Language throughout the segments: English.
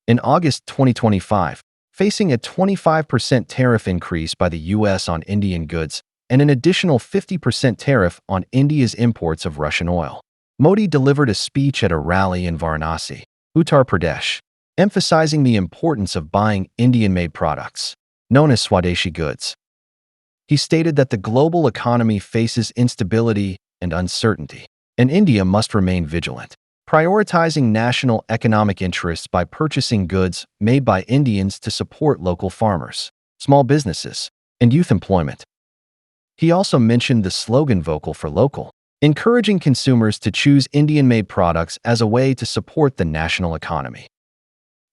In August 2025, facing a 25% tariff increase by the US on Indian goods and an additional 50% tariff on India's imports of Russian oil, Modi delivered a speech at a rally in Varanasi, Uttar Pradesh, emphasizing the importance of buying Indian-made products, known as swadeshi goods. He stated that the global economy faces instability and uncertainty, and India must remain vigilant, prioritizing national economic interests by purchasing goods made by Indians to support local farmers, small businesses, and youth employment. He also mentioned the slogan "Vocal for Local," encouraging consumers to choose Indian-made products as a way to support the national economy.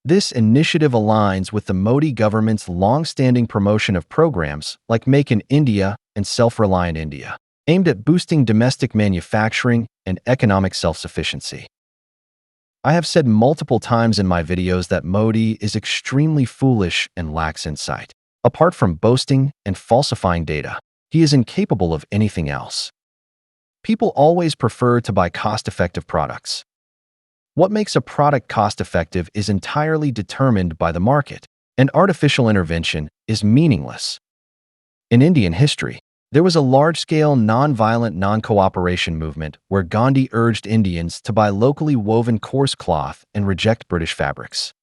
This initiative aligns with the Modi government's long-standing promotion of programs like Make in India and Self-Reliant India, aimed at boosting domestic manufacturing and economic self-sufficiency. I have said multiple times in my videos that Modi is extremely foolish and lacks insight. Apart from boasting and falsifying data, he is incapable of anything else. People always prefer to buy cost-effective products. What makes a product cost-effective is entirely determined by the market, and artificial intervention is meaningless. In Indian history, there was a large-scale non-violent non-cooperation movement where Gandhi urged Indians to buy locally woven coarse cloth and reject British fabrics.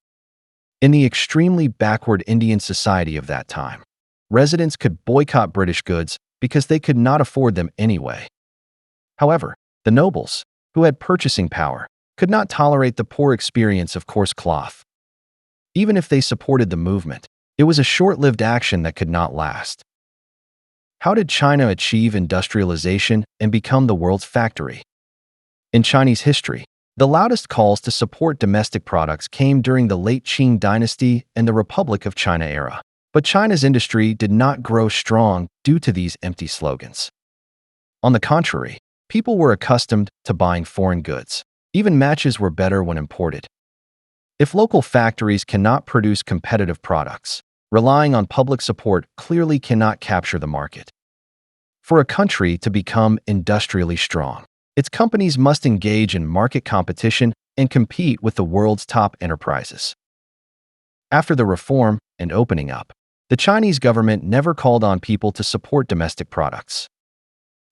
In the extremely backward Indian society of that time, residents could boycott British goods because they could not afford them anyway. However, the nobles, who had purchasing power, could not tolerate the poor experience of coarse cloth. Even if they supported the movement, it was a short-lived action that could not last. How did China achieve industrialization and become the world's factory? In Chinese history, the loudest calls to support domestic products came during the late Qing dynasty and the Republic of China era. But China's industry did not grow strong due to these empty slogans. On the contrary, people were accustomed to buying foreign goods. Even matches were better when imported. If local factories cannot produce competitive products, relying on public support clearly cannot capture the market. For a country to become industrially strong, its companies must engage in market competition and compete with the world's top enterprises. After the reform and opening up, the Chinese government never called on people to support domestic products.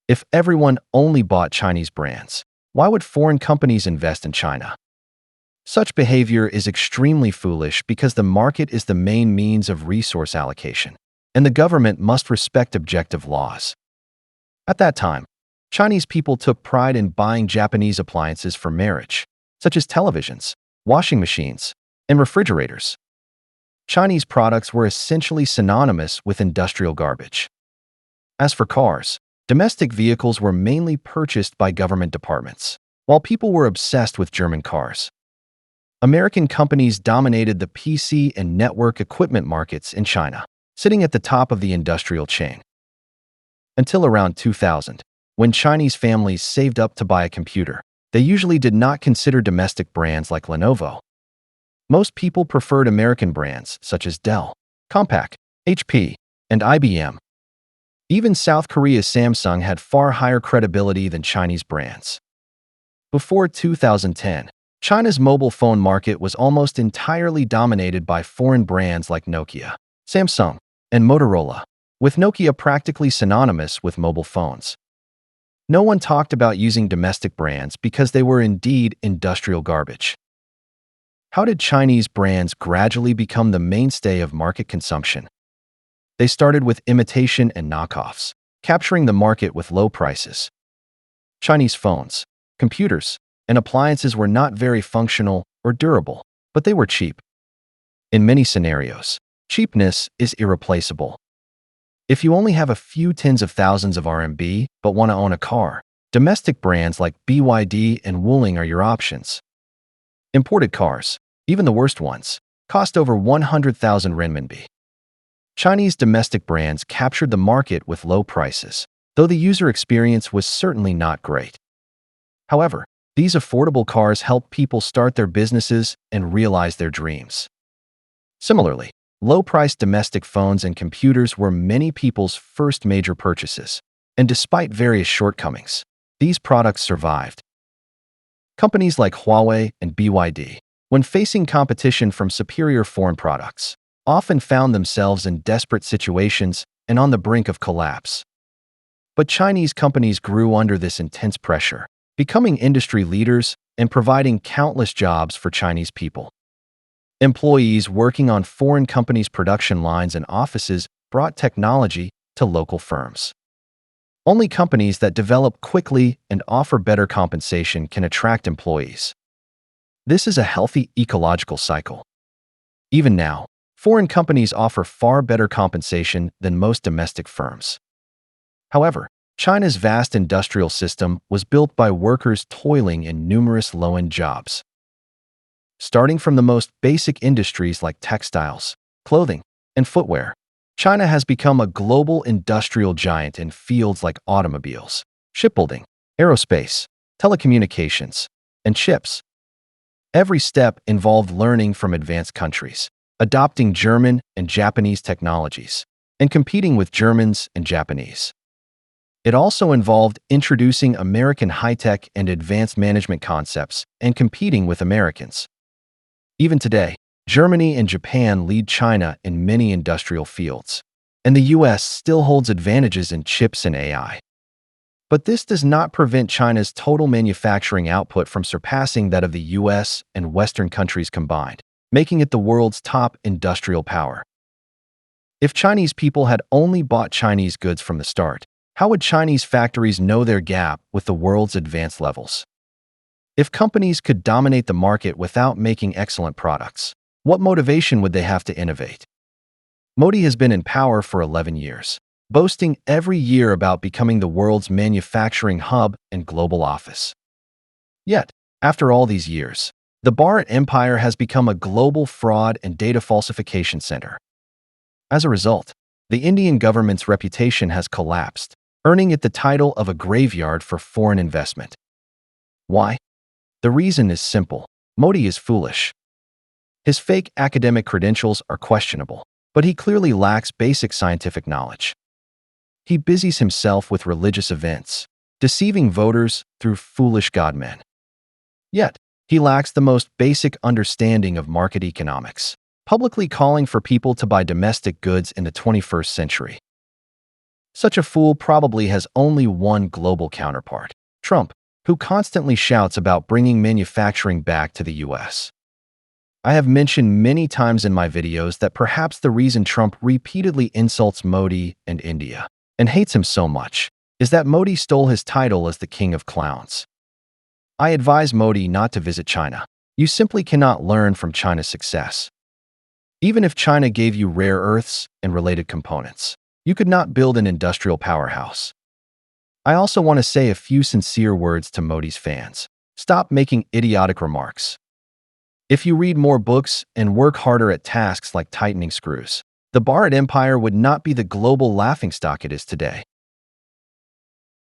If everyone only bought Chinese brands, why would foreign companies invest in China? Such behavior is extremely foolish because the market is the main means of resource allocation, and the government must respect objective laws. At that time, Chinese people took pride in buying Japanese appliances for marriage, such as televisions, washing machines, and refrigerators. Chinese products were essentially synonymous with industrial garbage. As for cars, domestic vehicles were mainly purchased by government departments, while people were obsessed with German cars. American companies dominated the PC and network equipment markets in China, sitting at the top of the industrial chain. Until around 2000, when Chinese families saved up to buy a computer, they usually did not consider domestic brands like Lenovo. Most people preferred American brands such as Dell, Compaq, HP, and IBM. Even South Korea's Samsung had far higher credibility than Chinese brands. Before 2010, China's mobile phone market was almost entirely dominated by foreign brands like Nokia, Samsung, and Motorola, with Nokia practically synonymous with mobile phones. No one talked about using domestic brands because they were indeed industrial garbage. How did Chinese brands gradually become the mainstay of market consumption? They started with imitation and knockoffs, capturing the market with low prices. Chinese phones, computers, and appliances were not very functional or durable, but they were cheap. In many scenarios, cheapness is irreplaceable. If you only have a few tens of thousands of RMB but want to own a car, domestic brands like BYD and Wuling are your options. Imported cars, even the worst ones, cost over 100,000 renminbi. Chinese domestic brands captured the market with low prices, though the user experience was certainly not great. However, these affordable cars help people start their businesses and realize their dreams. Similarly, low-priced domestic phones and computers were many people's first major purchases, and despite various shortcomings, these products survived. Companies like Huawei and BYD, when facing competition from superior foreign products, often found themselves in desperate situations and on the brink of collapse. But Chinese companies grew under this intense pressure, becoming industry leaders and providing countless jobs for Chinese people. Employees working on foreign companies' production lines and offices brought technology to local firms. Only companies that develop quickly and offer better compensation can attract employees. This is a healthy ecological cycle. Even now, foreign companies offer far better compensation than most domestic firms. However, China's vast industrial system was built by workers toiling in numerous low-end jobs. Starting from the most basic industries like textiles, clothing, and footwear, China has become a global industrial giant in fields like automobiles, shipbuilding, aerospace, telecommunications, and chips. Every step involved learning from advanced countries, adopting German and Japanese technologies, and competing with Germans and Japanese. It also involved introducing American high-tech and advanced management concepts and competing with Americans. Even today, Germany and Japan lead China in many industrial fields, and the US still holds advantages in chips and AI. But this does not prevent China's total manufacturing output from surpassing that of the US and Western countries combined, making it the world's top industrial power. If Chinese people had only bought Chinese goods from the start, how would Chinese factories know their gap with the world's advanced levels? If companies could dominate the market without making excellent products, what motivation would they have to innovate? Modi has been in power for 11 years, boasting every year about becoming the world's manufacturing hub and global office. Yet, after all these years, the Bharat Empire has become a global fraud and data falsification center. As a result, the Indian government's reputation has collapsed, earning it the title of a graveyard for foreign investment. Why? The reason is simple. Modi is foolish. His fake academic credentials are questionable, but he clearly lacks basic scientific knowledge. He busies himself with religious events, deceiving voters through foolish godmen. Yet, he lacks the most basic understanding of market economics, publicly calling for people to buy domestic goods in the 21st century. Such a fool probably has only one global counterpart, Trump, who constantly shouts about bringing manufacturing back to the US. I have mentioned many times in my videos that perhaps the reason Trump repeatedly insults Modi and India and hates him so much is that Modi stole his title as the king of clowns. I advise Modi not to visit China. You simply cannot learn from China's success. Even if China gave you rare earths and related components, you could not build an industrial powerhouse. I also want to say a few sincere words to Modi's fans. Stop making idiotic remarks. If you read more books and work harder at tasks like tightening screws, the Bharat Empire would not be the global laughingstock it is today.